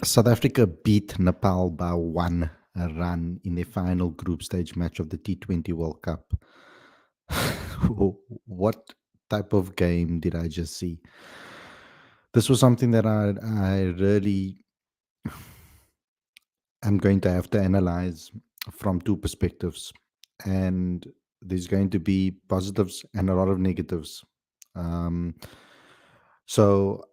South Africa beat Nepal by one run in their final group stage match of the T20 World Cup. What type of game did I just see? This was something that I really am going to have to analyze from two perspectives. And there's going to be positives and a lot of negatives. Um, so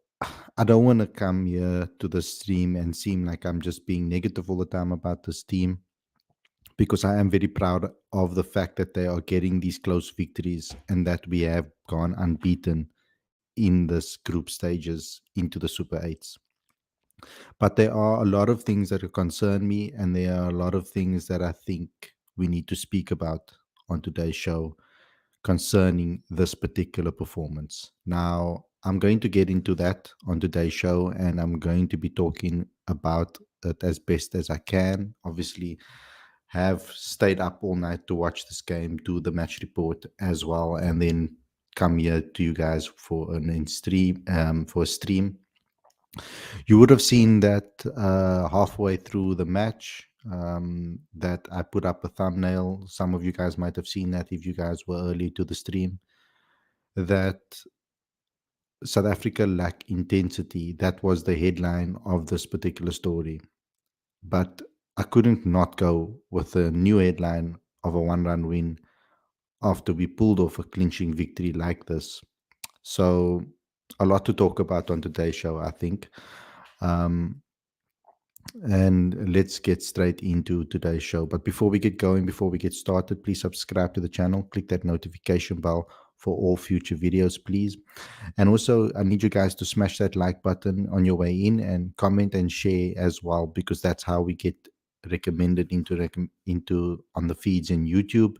I don't want to come here to the stream and seem like I'm just being negative all the time about this team, because I am very proud of the fact that they are getting these close victories and that we have gone unbeaten in this group stages into the Super 8s. But there are a lot of things that concern me, and there are a lot of things that I think we need to speak about on today's show concerning this particular performance. Now, I'm going to get into that on today's show, and I'm going to be talking about it as best as I can. Obviously, have stayed up all night to watch this game, do the match report as well, and then come here to you guys for a stream. You would have seen that halfway through the match, that I put up a thumbnail. Some of you guys might have seen that if you guys were early to the stream. That South Africa lack intensity. That was the headline of this particular story. But I couldn't not go with a new headline of a one-run win after we pulled off a clinching victory like this. So, a lot to talk about on today's show, I think. Um, and let's get straight into today's show. But before we get going, before we get started, please subscribe to the channel, click that notification bell for all future videos, please. And also, I need you guys to smash that like button on your way in and comment and share as well, because that's how we get recommended into on the feeds in YouTube,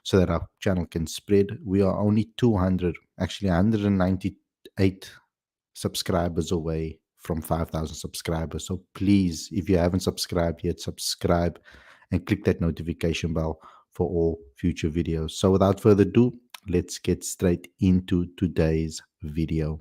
so that our channel can spread. We are only 200, actually 198 subscribers away from 5,000 subscribers. So please, if you haven't subscribed yet, subscribe and click that notification bell for all future videos. So without further ado, let's get straight into today's video.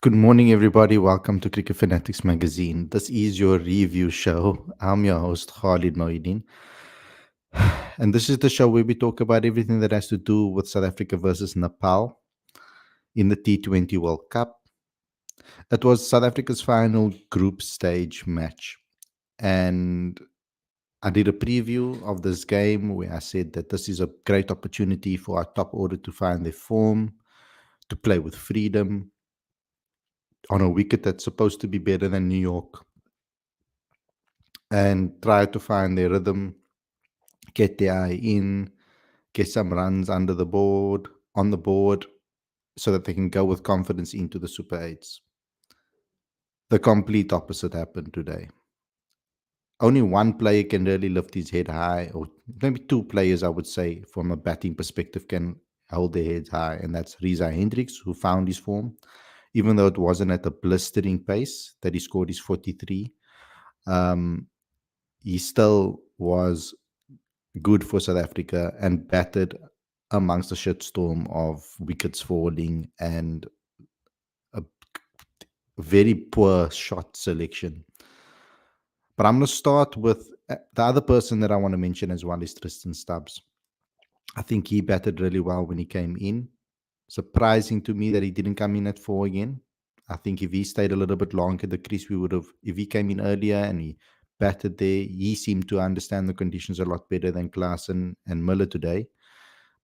Good morning, everybody. Welcome to Cricket Fanatics Magazine. This is your review show. I'm your host, Khalid. And this is the show where we talk about everything that has to do with South Africa versus Nepal in the T20 World Cup. It was South Africa's final group stage match. And I did a preview of this game where I said that this is a great opportunity for our top order to find their form, to play with freedom on a wicket that's supposed to be better than New York, and try to find their rhythm, get their eye in, get some runs on the board, so that they can go with confidence into the Super 8s. The complete opposite happened today. Only one player can really lift his head high, or maybe two players, I would say, from a batting perspective, can hold their heads high, and that's Reza Hendricks, who found his form, even though it wasn't at a blistering pace that he scored his 43. He still was good for South Africa and batted amongst a shitstorm of wickets falling and a very poor shot selection. But I'm going to start with the other person that I want to mention as well is Tristan Stubbs. I think he batted really well when he came in. Surprising to me that he didn't come in at 4 again. I think if he stayed a little bit longer at the crease, we would have, if he came in earlier and he batted there, he seemed to understand the conditions a lot better than Klaasen and Miller today.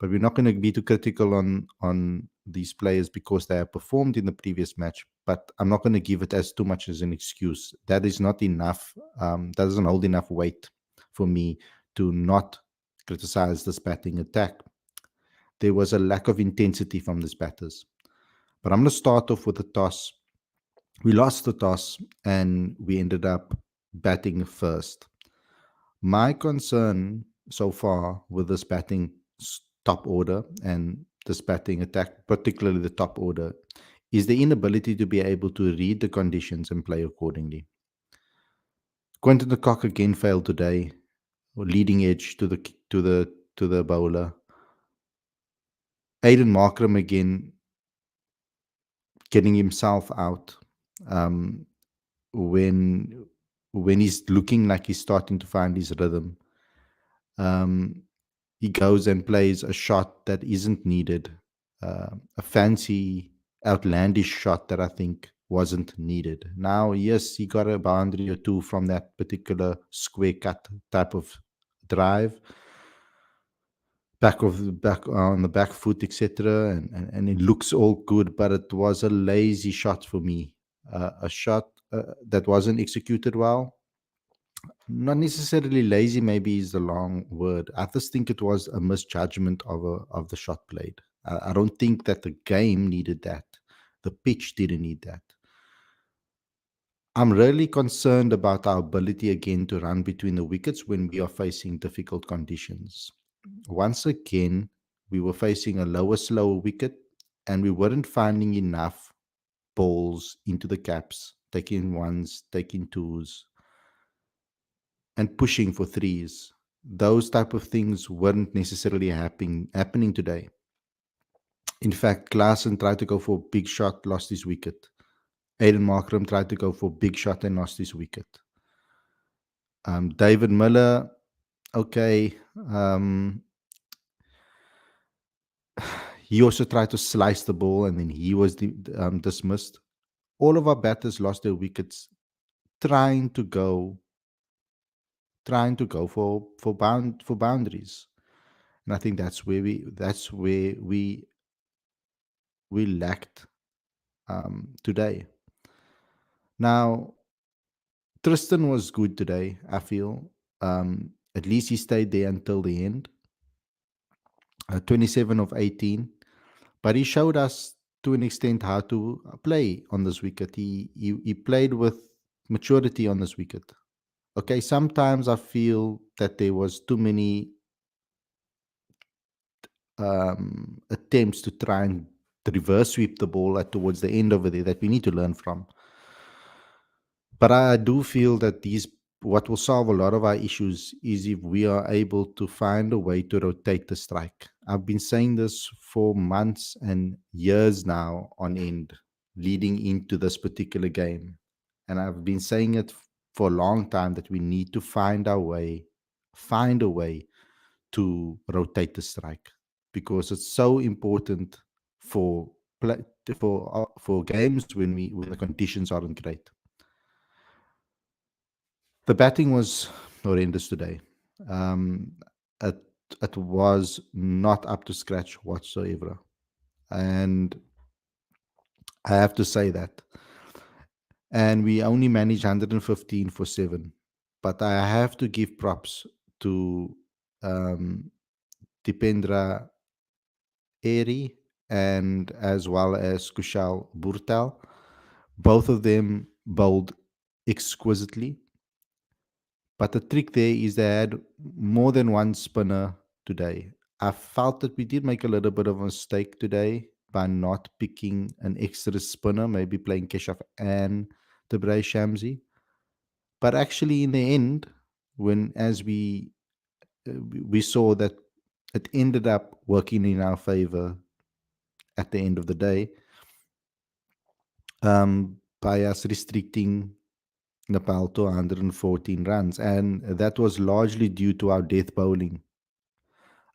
But we're not going to be too critical on these players because they have performed in the previous match. But I'm not going to give it as too much as an excuse. That is not enough. That doesn't hold enough weight for me to not criticize this batting attack. There was a lack of intensity from these batters. But I'm going to start off with the toss. We lost the toss and we ended up batting first. My concern so far with this batting top order and this batting attack, particularly the top order, is the inability to be able to read the conditions and play accordingly. Quentin de Kock again failed today, leading edge to the bowler. Aiden Markram again getting himself out um, when when he's looking like he's starting to find his rhythm. Um, he goes and plays a shot that isn't needed, a fancy, outlandish shot that I think wasn't needed. Now, yes, he got a boundary or two from that particular square cut type of drive, back on the back foot, etc., and it looks all good, but it was a lazy shot for me, a shot that wasn't executed well. Not necessarily lazy, maybe is the wrong word. I just think it was a misjudgment of the shot played. I don't think that the game needed that. The pitch didn't need that. I'm really concerned about our ability again to run between the wickets when we are facing difficult conditions. Once again, we were facing a lower, slower wicket, and we weren't finding enough balls into the caps, taking ones, taking twos, and pushing for threes. Those type of things weren't necessarily happening today. In fact, Klaasen tried to go for a big shot, lost his wicket. Aiden Markram tried to go for a big shot and lost his wicket. David Miller, okay. He also tried to slice the ball and then he was dismissed. All of our batters lost their wickets trying to go for boundaries. And I think that's where we lacked today. Now, Tristan was good today, I feel. At least he stayed there until the end. 27 of 18. But he showed us to an extent how to play on this wicket. He played with maturity on this wicket. Okay, sometimes I feel that there was too many attempts to try and reverse sweep the ball towards the end over there that we need to learn from. But I do feel that what will solve a lot of our issues is if we are able to find a way to rotate the strike. I've been saying this for months and years now on end, leading into this particular game. And I've been saying it for a long time that we need to find a way to rotate the strike because it's so important for play, for games when the conditions aren't great. The batting was horrendous today. Um, it it was not up to scratch whatsoever, and I have to say that. And we only managed 115 for seven, but I have to give props to um, Dipendra Eri and as well as Kushal Burtal. Both of them bowled exquisitely. But the trick there is they had more than one spinner today. I felt that we did make a little bit of a mistake today by not picking an extra spinner, maybe playing Keshav and Tabray Shamsi. But actually, in the end, when as we saw that it ended up working in our favor at the end of the day, by us restricting Nepal to 114 runs, and that was largely due to our death bowling.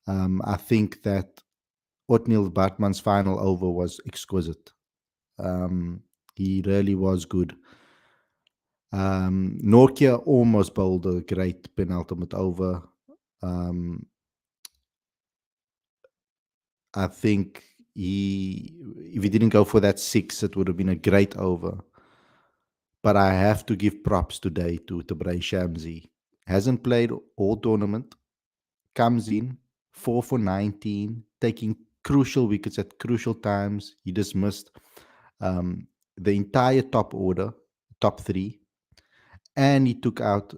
I think that Otniel Bartman's final over was exquisite. He really was good. Nokia almost bowled a great penultimate over. Um, I think if he didn't go for that six, it would have been a great over. But I have to give props today to Tabray Shamsi. Hasn't played all tournament, comes in 4 for 19, taking crucial wickets at crucial times. He dismissed um, the entire top order, top three, and he took out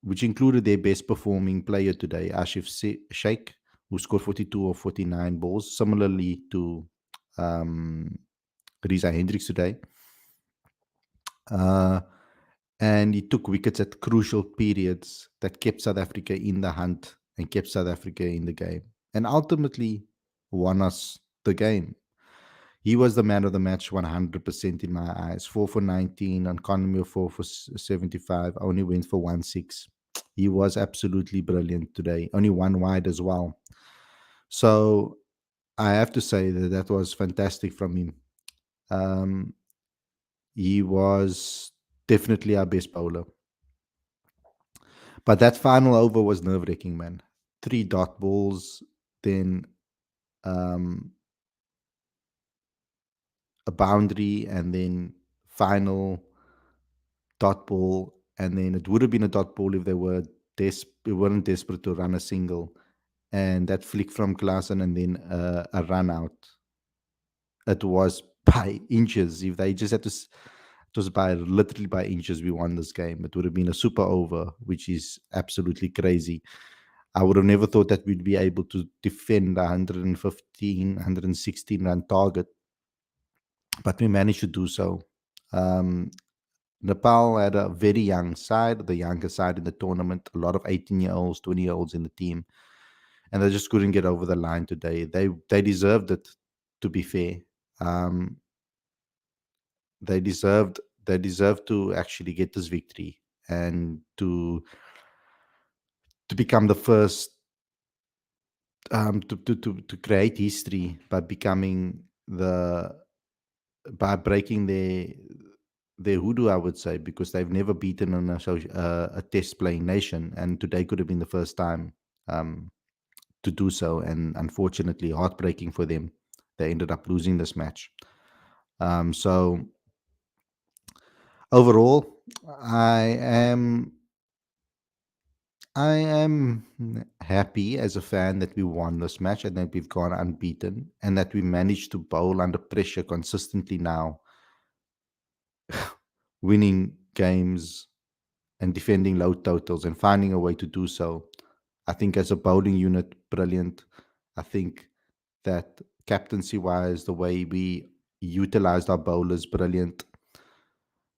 which included their best performing player today, Ashif Sheikh, who scored 42 or 49 balls, similarly to um, Risa Hendricks today. Uh, and he took wickets at crucial periods that kept South Africa in the hunt and kept South Africa in the game, and ultimately won us the game. He was the man of the match 100% in my eyes. 4 for 19, on Conmere 4 for 75, only went for 1 6. He was absolutely brilliant today, only one wide as well. So I have to say that that was fantastic from him. Um, he was definitely our best bowler. But that final over was nerve wracking, man. Three dot balls, then um, a boundary, and then final dot ball. And then it would have been a dot ball if they weren't desperate to run a single. And that flick from Klaasen and then a run out. It was by inches. If they just had to, it was by literally by inches we won this game. It would have been a super over, which is absolutely crazy. I would have never thought that we'd be able to defend a 115, 116 run target, but we managed to do so. Um, Nepal had a very young side, the youngest side in the tournament, a lot of 18-year-olds, 20-year-olds in the team, and they just couldn't get over the line today. They deserved it, to be fair. Um, they deserved to actually get this victory and to become the first to create history by becoming the by breaking their hoodoo, I would say, because they've never beaten a test playing nation, and today could have been the first time um, to do so. And unfortunately, heartbreaking for them, they ended up losing this match. So overall, I am I am happy as a fan that we won this match and that we've gone unbeaten and that we managed to bowl under pressure consistently now, winning games and defending low totals and finding a way to do so. I think as a bowling unit, brilliant. I think that captaincy wise, the way we utilized our bowlers, brilliant.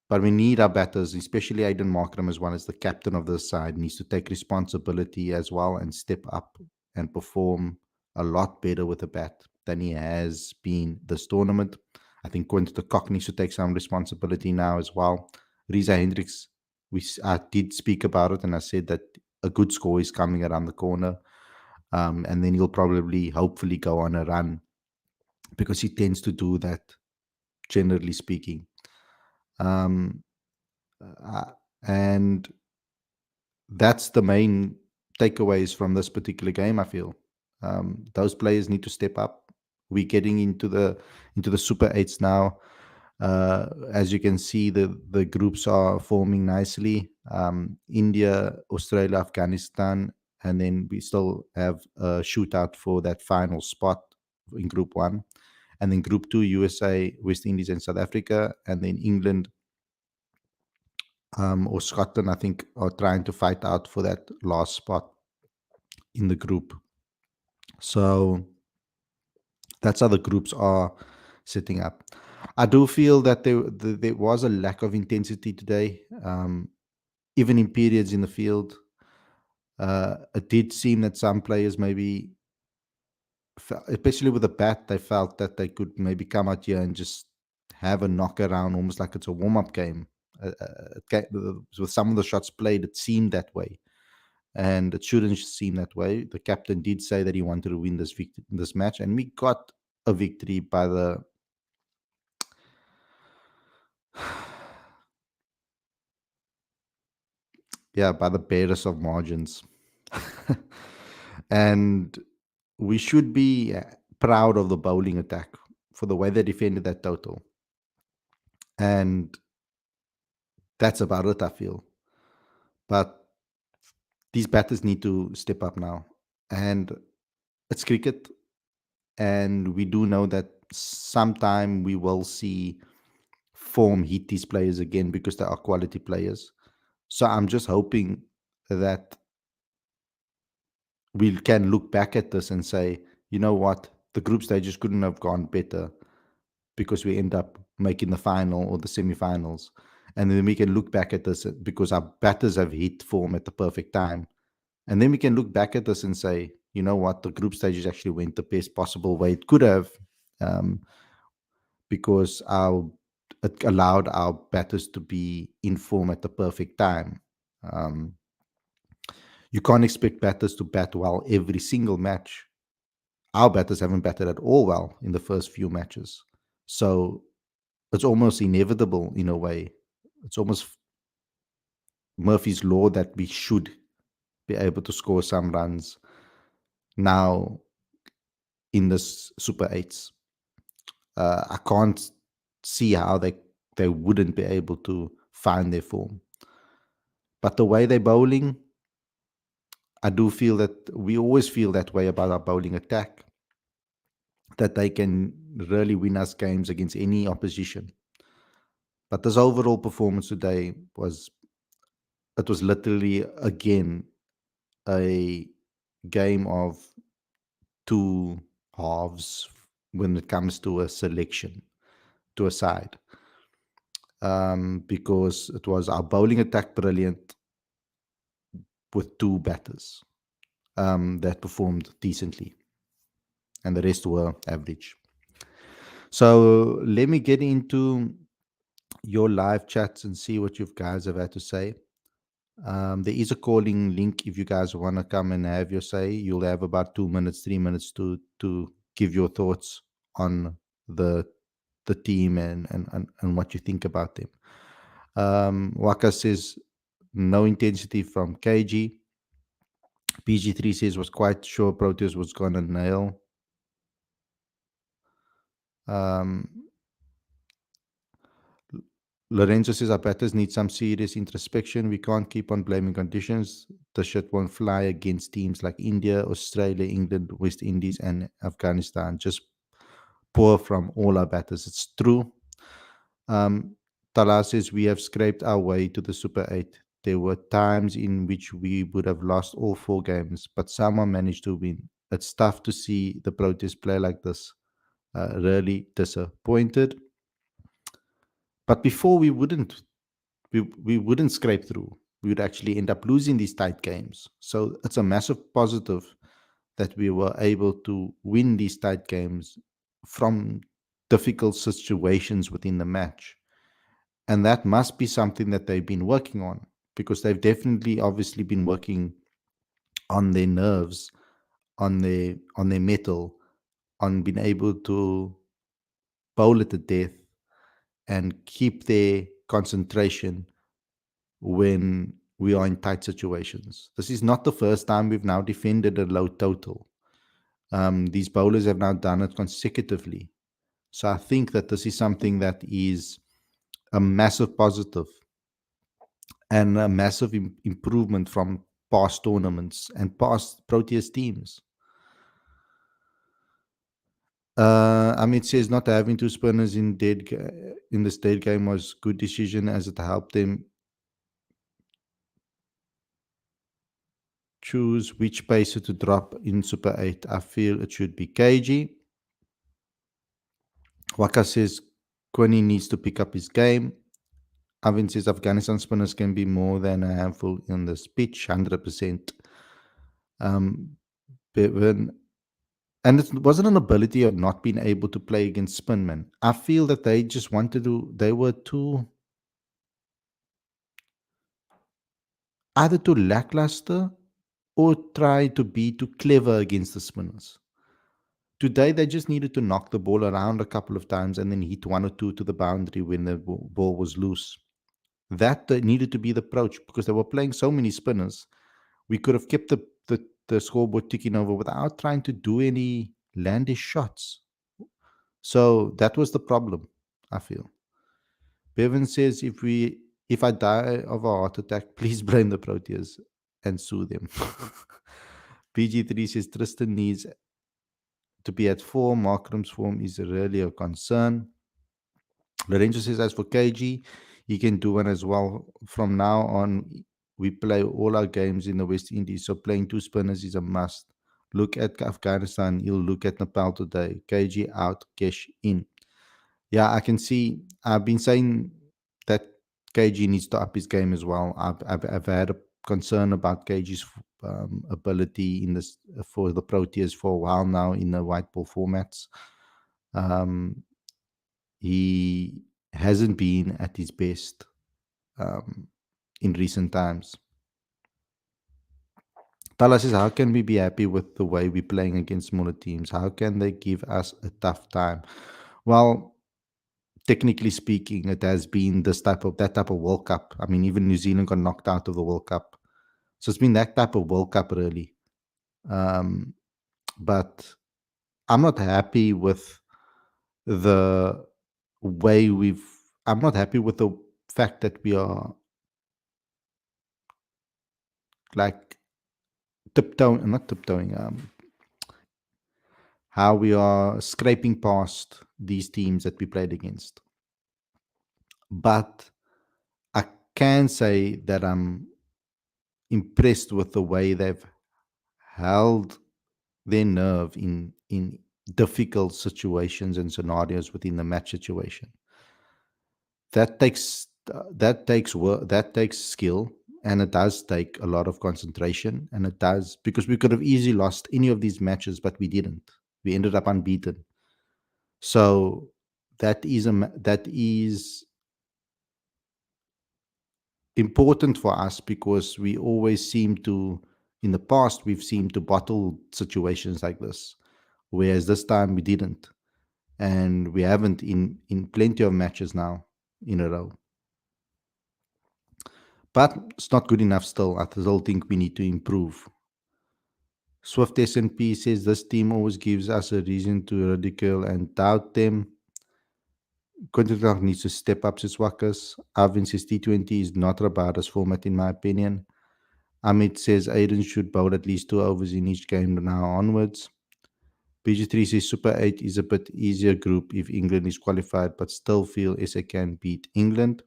But we need our batters, especially Aiden Markram as well as the captain of this side, needs to take responsibility as well and step up and perform a lot better with the bat than he has been this tournament. I think Quinton de Kock needs to take some responsibility now as well. Risa Hendricks, I did speak about it and I said that a good score is coming around the corner. And then he'll probably, hopefully, go on a run because he tends to do that, generally speaking. Um, uh, and that's the main takeaways from this particular game. I feel those players need to step up. We're getting into the Super Eights now. As you can see, the groups are forming nicely. India, Australia, Afghanistan, and then we still have a shootout for that final spot in Group One, and then Group Two, USA, West Indies, and South Africa, and then England or Scotland, I think, are trying to fight out for that last spot in the group. So that's how the groups are setting up. I do feel that there was a lack of intensity today, even in periods in the field. It did seem that some players maybe, especially with the bat, they felt that they could maybe come out here and just have a knock around, almost like it's a warm up game. With some of the shots played, it seemed that way, and it shouldn't seem that way. The captain did say that he wanted to win this match, and we got a victory by the yeah, by the barest of margins. And we should be proud of the bowling attack for the way they defended that total. And that's about it, I feel. But these batters need to step up now. And it's cricket. And we do know that sometime we will see form hit these players again because they are quality players. So I'm just hoping that we can look back at this and say, you know what, the group stages couldn't have gone better because we end up making the final or the semifinals. And then we can look back at this because our batters have hit form at the perfect time. And then we can look back at this and say, you know what, the group stages actually went the best possible way it could have, um, because it allowed our batters to be in form at the perfect time. Um, you can't expect batters to bat well every single match. Our batters haven't batted at all well in the first few matches. So it's almost inevitable in a way. It's almost Murphy's Law that we should be able to score some runs now in this Super 8s. I can't see how they wouldn't be able to find their form. But the way they're bowling, I do feel that we always feel that way about our bowling attack, that they can really win us games against any opposition. But this overall performance today was literally again a game of two halves when it comes to a selection, to a side, because it was our bowling attack brilliant with two batters that performed decently, and the rest were average. So let me get into your live chats and see what you guys have had to say. There is a calling link if you guys want to come and have your say. You'll have about 2 minutes, 3 minutes to give your thoughts on the the team and what you think about them. Waka says no intensity from KG. PG3 says was quite sure Proteus was gonna nail. Um, Lorenzo says our batters need some serious introspection. We can't keep on blaming conditions. The shit won't fly against teams like India, Australia, England, West Indies, and Afghanistan. Just poor from all our batters. It's true. Um, Tala says we have scraped our way to the Super 8. There were times in which we would have lost all four games, but someone managed to win. It's tough to see the Protests play like this. Really disappointed. But before we wouldn't scrape through. We would actually end up losing these tight games. So it's a massive positive that we were able to win these tight games from difficult situations within the match. And that must be something that they've been working on, because they've definitely obviously been working on their nerves, on their metal, on being able to bowl it to death and keep their concentration when we are in tight situations. This is not the first time we've now defended a low total. These bowlers have now done it consecutively. So I think that this is something that is a massive positive and a massive improvement from past tournaments and past Proteas teams. Amit says not having two spinners in this dead game was good decision, as it helped them choose which pacer to drop in Super 8. I feel it should be KG. Waka says Quinny needs to pick up his game. Avin says Afghanistan spinners can be more than a handful in this pitch, 100%. Bevan, and it wasn't an ability of not being able to play against spinmen. I feel that they just wanted to, they were too, either too lackluster or try to be too clever against the spinners. Today, they just needed to knock the ball around a couple of times and then hit one or two to the boundary when the ball was loose. That needed to be the approach, because they were playing so many spinners. We could have kept the scoreboard ticking over without trying to do any landish shots. So that was the problem, I feel. Bevan says if I die of a heart attack, please blame the Proteas and sue them. PG3 says Tristan needs to be at 4. Markram's form is really a concern. Lorenzo says as for KG, he can do one as well. From now on, We play all our games in the West Indies, so playing two spinners is a must. Look at Afghanistan. You'll look at Nepal today. KG out, Kesh in. Yeah, I can see. I've been saying that KG needs to up his game as well. I've had a concern about KG's ability in this for the Proteas for a while now in the white ball formats. Um, he hasn't been at his best um, in recent times. Tala says, how can we be happy with the way we're playing against smaller teams? How can they give us a tough time? Well, technically speaking, it has been that type of World Cup. I mean, even New Zealand got knocked out of the World Cup, so it's been that type of World Cup really. Um, but I'm not happy with the way we've. I'm not happy with the fact that we are like tiptoeing, not tiptoeing. How we are scraping past these teams that we played against. But I can say that I'm impressed with the way they've held their nerve in difficult situations and scenarios within the match situation. That takes work, that takes skill, and it does take a lot of concentration, and it does because we could have easily lost any of these matches, but we didn't. We ended up unbeaten. So that is important for us because we always seem to, in the past, we've seemed to bottle situations like this, whereas this time we didn't, and we haven't in plenty of matches now in a row. But it's not good enough still. I still think we need to improve. Swift S&P says this team always gives us a reason to ridicule and doubt them. Quinton needs to step up his workers. Arvin says T20 is not Rabada's format in my opinion. Amit says Aiden should bowl at least 2 overs in each game now onwards. PG3 says Super 8 is a bit easier group if England is qualified, but still feel SA can beat England.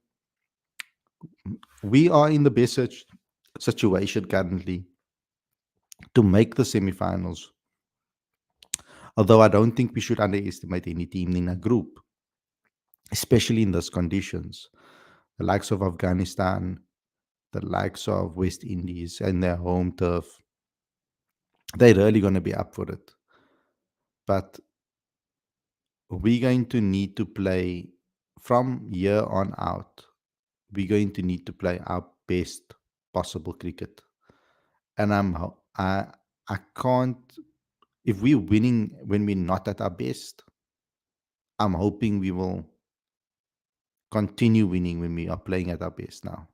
We are in the best situation currently to make the semi-finals. Although I don't think we should underestimate any team in a group, especially in those conditions. The likes of Afghanistan, the likes of West Indies and their home turf, they're really going to be up for it. But we're going to need to play from here on out. We're going to need to play our best possible cricket, and I can't. If we're winning when we're not at our best, I'm hoping we will continue winning when we are playing at our best now,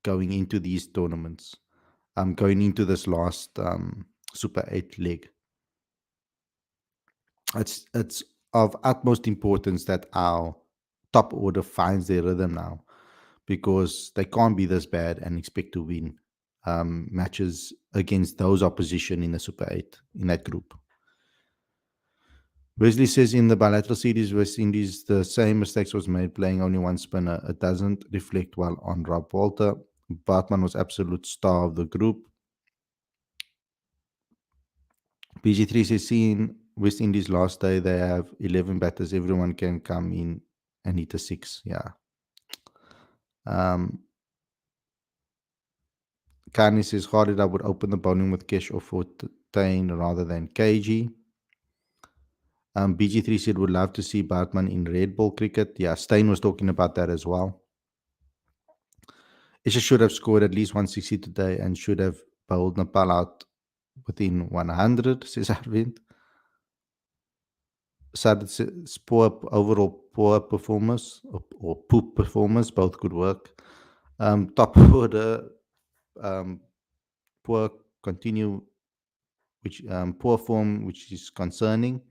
going into these tournaments. Going into this last Super 8 leg. It's of utmost importance that our top order finds their rhythm now because they can't be this bad and expect to win matches against those opposition in the Super 8 in that group. Wesley says in the bilateral series, West Indies, the same mistakes was made playing only one spinner. It doesn't reflect well on Rob Walter. Bartman was absolute star of the group. PG3 says, seeing West Indies last day, they have 11 batters. Everyone can come in and hit a six. Yeah. Kani says, Khalid, I would open the bowling with Kesh or Fortain rather than KG. BG3 said, would love to see Bartman in red ball cricket. Yeah, Stein was talking about that as well. Isha should have scored at least 160 today and should have bowled Nepal out within 100, says Arvind. Sad's poor performers or poop performers, both good work. Top order, poor continue, which poor form, which is concerning.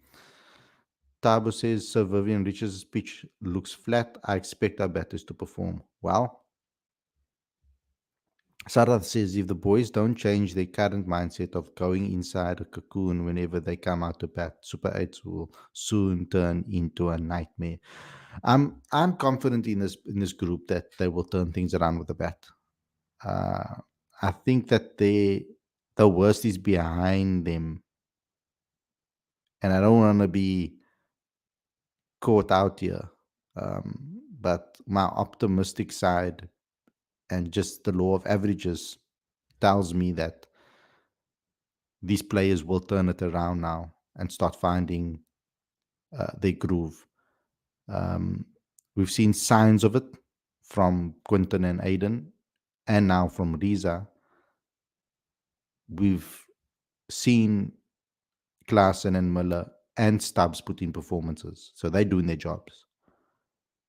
Tabo says Sir Vivian Richards' pitch looks flat. I expect our batters to perform well. Sarath says if the boys don't change their current mindset of going inside a cocoon whenever they come out to bat, Super 8s will soon turn into a nightmare. I'm confident in this group that they will turn things around with the bat. I think that the worst is behind them, and I don't want to be caught out here. But my optimistic side and just the law of averages tells me that these players will turn it around now and start finding their groove. Um, we've seen signs of it from Quinton and Aiden, and now from Riza. We've seen Klaassen and Miller and Stubbs put in performances, so they're doing their jobs.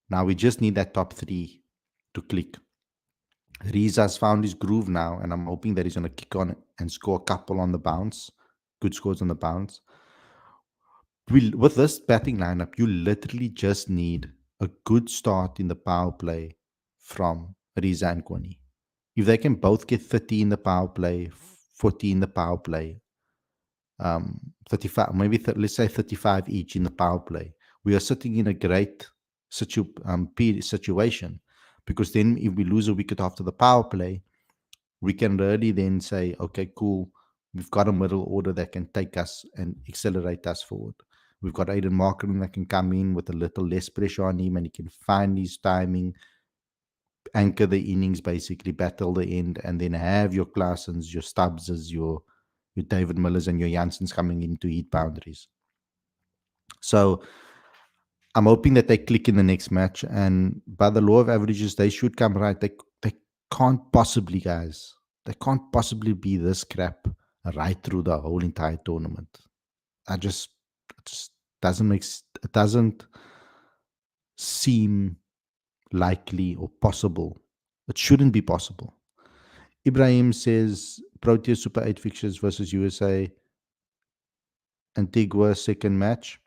Now we just need that top three to click. Riza's found his groove now, and I'm hoping that he's going to kick on and score a couple on the bounce, good scores on the bounce. With this batting lineup, you literally just need a good start in the power play from Riza and Kwani. If they can both get 30 in the power play, 40 in the power play, 35, maybe let's say 35 each in the power play, we are sitting in a great situation, because then if we lose a wicket after the power play, we can really then say, okay, cool, we've got a middle order that can take us and accelerate us forward. We've got Aiden Markram that can come in with a little less pressure on him, and he can find his timing, anchor the innings, basically battle the end, and then have your Klaassens, your Stubbses, your David Millers, and your Janssens coming in to hit boundaries. So I'm hoping that they click in the next match, and by the law of averages, they should come right. They can't possibly, guys. They can't possibly be this crap right through the whole entire tournament. It just it doesn't seem likely or possible. It shouldn't be possible. Ibrahim says Proteas Super 8 fixtures versus USA, Antigua second match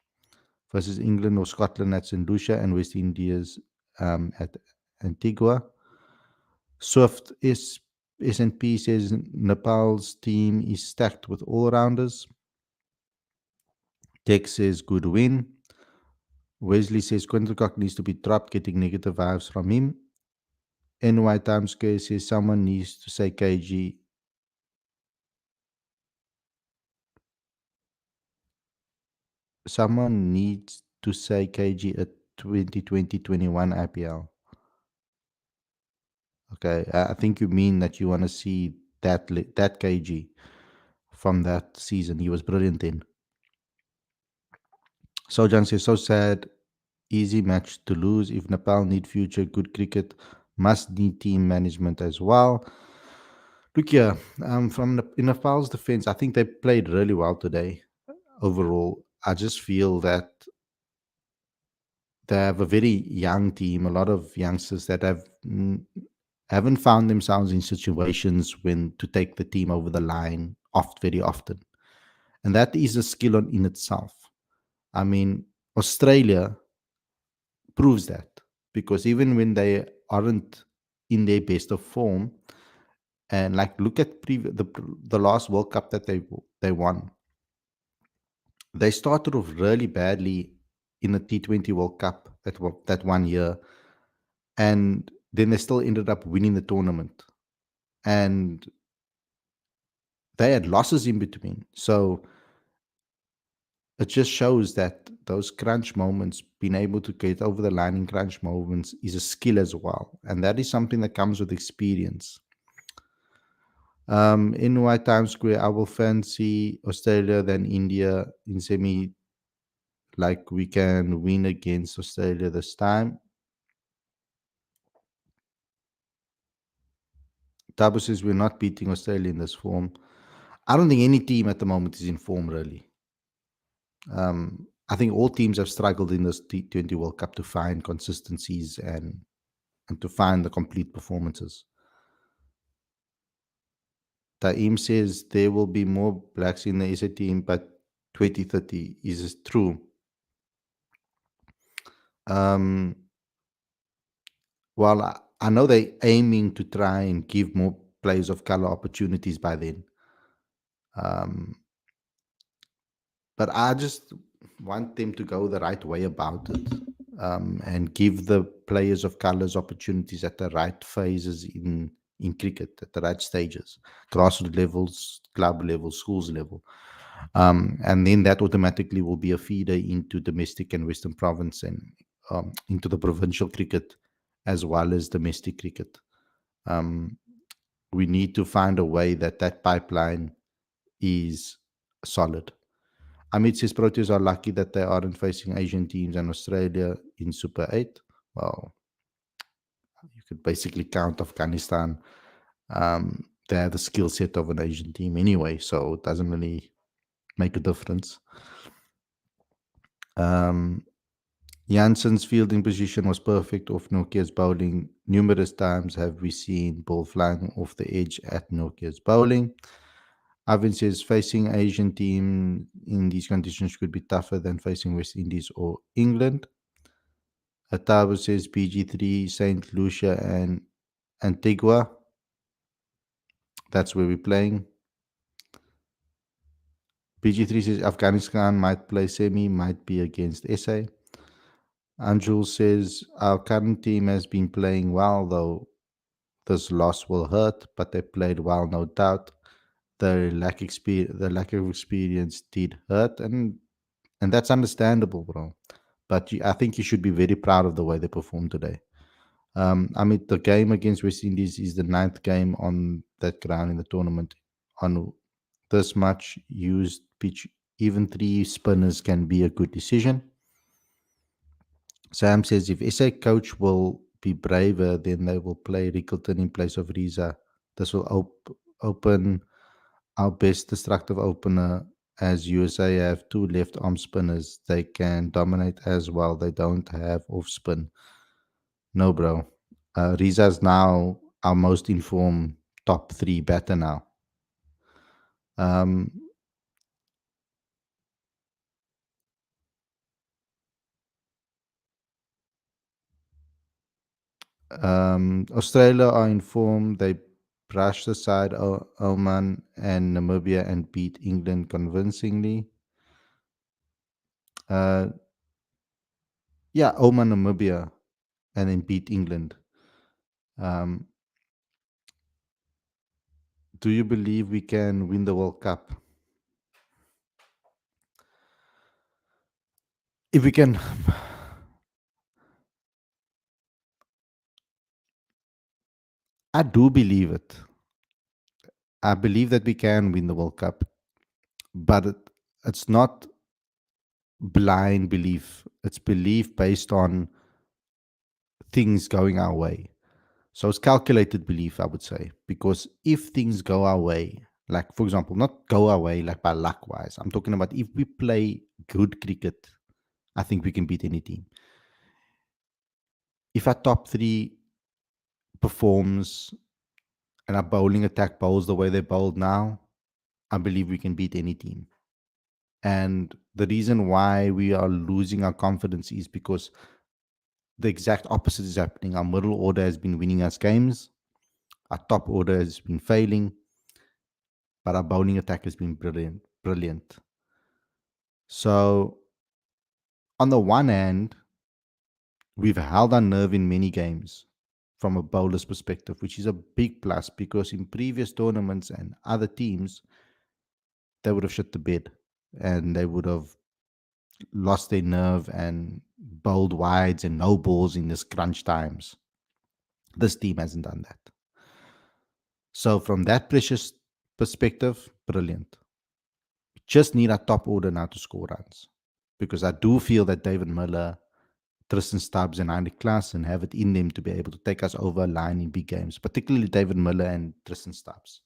versus England or Scotland at St. Lucia, and West Indies at Antigua. Swift S&P says Nepal's team is stacked with all-rounders. Tex says good win. Wesley says Quinton Cock needs to be dropped, getting negative vibes from him. NY Times Square says someone needs to say KG. Someone needs to say KG at 2020-21 IPL. Okay, I think you mean that you want to see that KG from that season. He was brilliant then. Sojan says, so sad. Easy match to lose. If Nepal need future good cricket, must need team management as well. Look here, in Nepal's defense, I think they played really well today. Overall, I just feel that they have a very young team, a lot of youngsters that haven't found themselves in situations when to take the team over the line very often, and that is a skill in itself. I mean, Australia proves that, because even when they aren't in their best of form, and like look at the last World Cup that they won, they started off really badly in the T20 World Cup that 1 year, and then they still ended up winning the tournament, and they had losses in between. So it just shows that those crunch moments, being able to get over the line in crunch moments, is a skill as well, and that is something that comes with experience. In White Times Square, I will fancy Australia than India in semi. Like, we can win against Australia this time. Tabu says we're not beating Australia in this form. I don't think any team at the moment is in form, really. I think all teams have struggled in this T20 World Cup to find consistencies and to find the complete performances. Taim says there will be more blacks in the SA team, but 2030 is true. Well, I know they're aiming to try and give more players of color opportunities by then. But I just want them to go the right way about it, and give the players of colors opportunities at the right phases in cricket at the right stages, grassroots levels, club level, schools level. And then that automatically will be a feeder into domestic and Western Province and into the provincial cricket as well as domestic cricket. Um, we need to find a way that that pipeline is solid. Amit says Proteas are lucky that they aren't facing Asian teams and Australia in Super 8. Well, you could basically count Afghanistan. They have the skill set of an Asian team anyway, so it doesn't really make a difference. Um, Jansen's fielding position was perfect off Nokia's bowling. Numerous times have we seen ball flying off the edge at Nokia's bowling. Ivan says facing Asian team in these conditions could be tougher than facing West Indies or England. Atabu says PG3, Saint Lucia and Antigua. That's where we're playing. PG3 says Afghanistan might play semi, might be against SA. Anjul says our current team has been playing well, though this loss will hurt, but they played well, no doubt. The lack of experience did hurt, and that's understandable, bro. But I think you should be very proud of the way they performed today. I mean, the game against West Indies is the ninth game on that ground in the tournament. On this much used pitch, even three spinners can be a good decision. Sam says if SA coach will be braver, then they will play Rickleton in place of Riza. This will open our best destructive opener, as USA have two left arm spinners. They can dominate as well. They don't have off spin. No, bro. Riza's now our most informed top three batter now. Um, Australia are informed. They brushed aside Oman and Namibia and beat England convincingly. Uh, yeah, Oman, Namibia, and then beat England. Um, do you believe we can win the World Cup? If we can, I do believe it. I believe that we can win the World Cup, but it's not blind belief. It's belief based on things going our way. So it's calculated belief, I would say, because if things go our way, like for example, not go our way like by luck wise, I'm talking about if we play good cricket, I think we can beat any team. If our top three performs and our bowling attack bowls the way they bowled now, I believe we can beat any team. And the reason why we are losing our confidence is because the exact opposite is happening. Our middle order has been winning us games, our top order has been failing, but our bowling attack has been brilliant. Brilliant. So, on the one hand, we've held our nerve in many games from a bowler's perspective, which is a big plus because in previous tournaments and other teams, they would have shit the bed and they would have lost their nerve and bowled wides and no balls in this crunch times. This team hasn't done that. So, from that precious perspective, brilliant. We just need our top order now to score runs because I do feel that David Miller, Tristan Stubbs, and Heinrich Klaassen have it in them to be able to take us over a line in big games, particularly David Miller and Tristan Stubbs.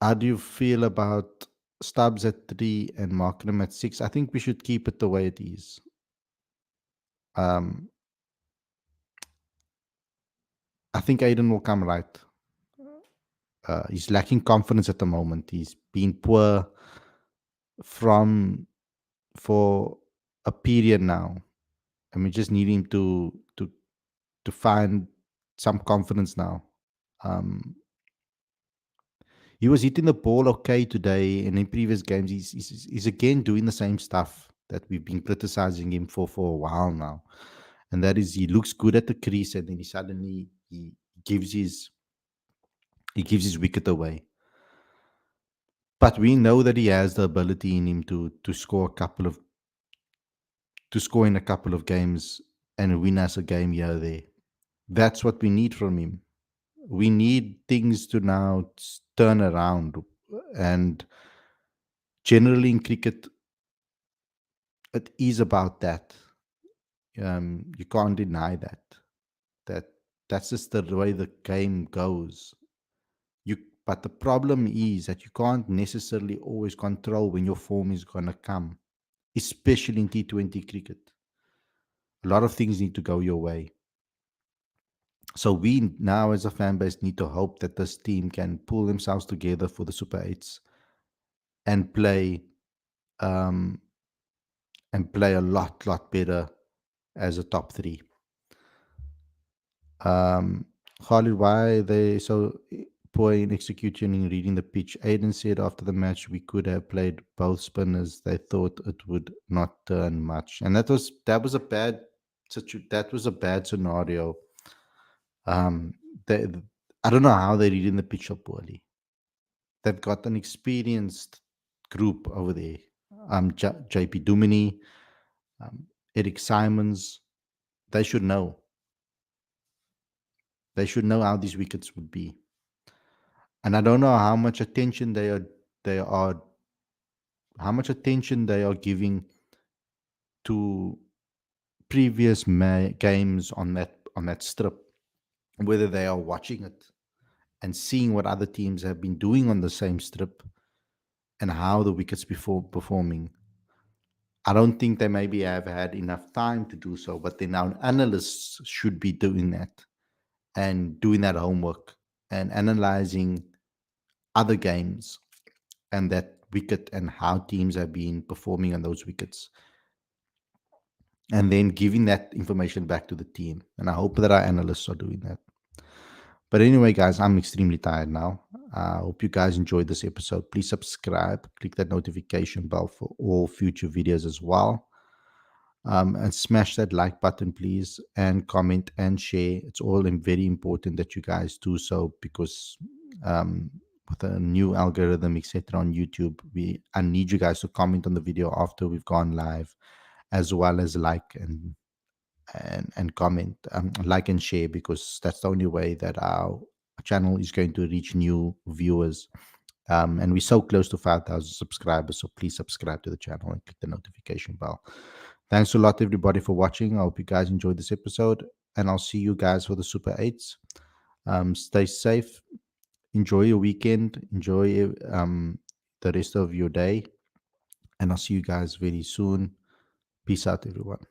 How do you feel about Stubbs at 3 and Markram at 6? I think we should keep it the way it is. I think Aiden will come right. He's lacking confidence at the moment. He's been poor for a period now, and we just need him to find some confidence now. Um, he was hitting the ball okay today, and in previous games, he's again doing the same stuff that we've been criticizing him for a while now. and that is he looks good at the crease, and then he gives his he gives his wicket away. But we know that he has the ability in him to score a couple of to score in a couple of games and win us a game here or there. That's what we need from him. We need things to now turn around, and generally in cricket, it is about that. You can't deny that. That that's just the way the game goes. You, but the problem is that you can't necessarily always control when your form is gonna come, especially in T20 cricket. A lot of things need to go your way. So we now, as a fan base, need to hope that this team can pull themselves together for the Super Eights and um, play a lot better as a top three. Um, Khalid, why are they so poor in execution in reading the pitch? Aiden said after the match we could have played both spinners. They thought it would not turn much, and that was a bad that was a bad scenario. Um, they, I don't know how they're reading the pitch so poorly. They've got an experienced group over there. JP Duminy, um, Eric Simons. They should know. They should know how these wickets would be. And I don't know they are how much attention they are giving to previous games on that strip, whether they are watching it and seeing what other teams have been doing on the same strip and how the wickets before performing. I don't think they maybe have had enough time to do so, but then our analysts should be doing that and doing that homework and analyzing other games and that wicket and how teams have been performing on those wickets, and then giving that information back to the team. And I hope that our analysts are doing that. But anyway, guys, I'm extremely tired now. I hope you guys enjoyed this episode. Please subscribe, click that notification bell for all future videos as well. And smash that like button, please, and comment and share. It's all very important that you guys do so, because um, with a new algorithm, etc., on YouTube, I need you guys to comment on the video after we've gone live, as well as like and comment, like and share, because that's the only way that our channel is going to reach new viewers. And we're so close to 5,000 subscribers, so please subscribe to the channel and click the notification bell. Thanks a lot, everybody, for watching. I hope you guys enjoyed this episode, and I'll see you guys for the Super 8s. Stay safe, enjoy your weekend, enjoy the rest of your day, and I'll see you guys very soon. Peace out, everyone.